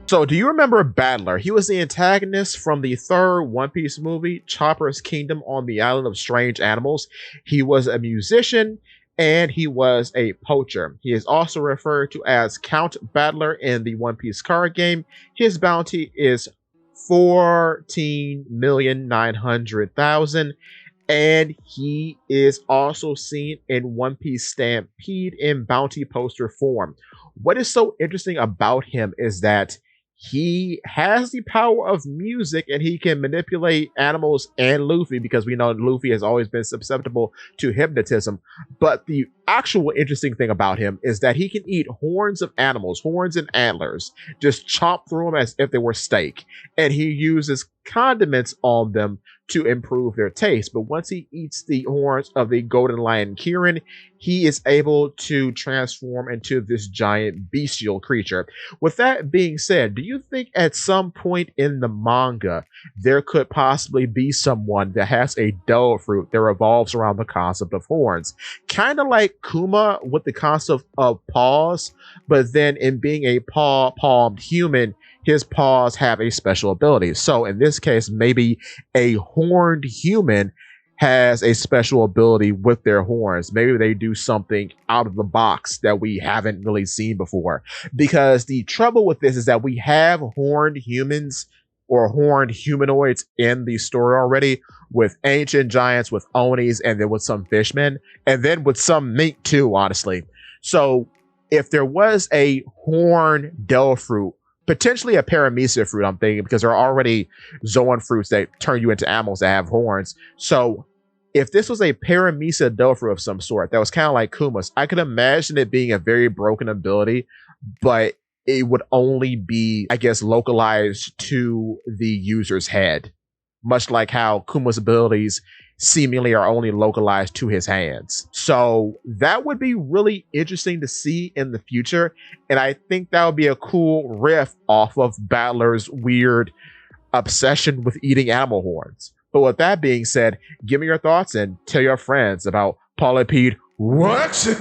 So, do you remember Battler? He was the antagonist from the third One Piece movie, Chopper's Kingdom on the Island of Strange Animals. He was a musician and he was a poacher. He is also referred to as Count Battler in the One Piece card game. His bounty is 14,900,000, and he is also seen in One Piece Stampede in bounty poster form. What is so interesting about him is that he has the power of music and he can manipulate animals and Luffy, because we know Luffy has always been susceptible to hypnotism. But the actual interesting thing about him is that he can eat horns of animals, horns and antlers, just chop through them as if they were steak. And he uses condiments on them to improve their taste. But once he eats the horns of the golden lion Kirin, he is able to transform into this giant bestial creature. With that being said, do you think at some point in the manga there could possibly be someone that has a devil fruit that revolves around the concept of horns? Kind of like Kuma with the concept of paws, but then in being a paw-palmed human, his paws have a special ability. So in this case, maybe a horned human has a special ability with their horns. Maybe they do something out of the box that we haven't really seen before. Because the trouble with this is that we have horned humans or horned humanoids in the story already, with ancient giants, with onis, and then with some fishmen, and then with some mink too, honestly. So if there was a horn devil fruit, potentially a paramecium fruit, I'm thinking, because there are already zoan fruits that turn you into animals that have horns. So if this was a paramecium devil fruit of some sort that was kind of like Kuma's, I could imagine it being a very broken ability, but it would only be, I guess, localized to the user's head, much like how Kuma's abilities seemingly are only localized to his hands. So that would be really interesting to see in the future. And I think that would be a cool riff off of Battler's weird obsession with eating animal horns. But with that being said, give me your thoughts and tell your friends about Paul and Pete. What?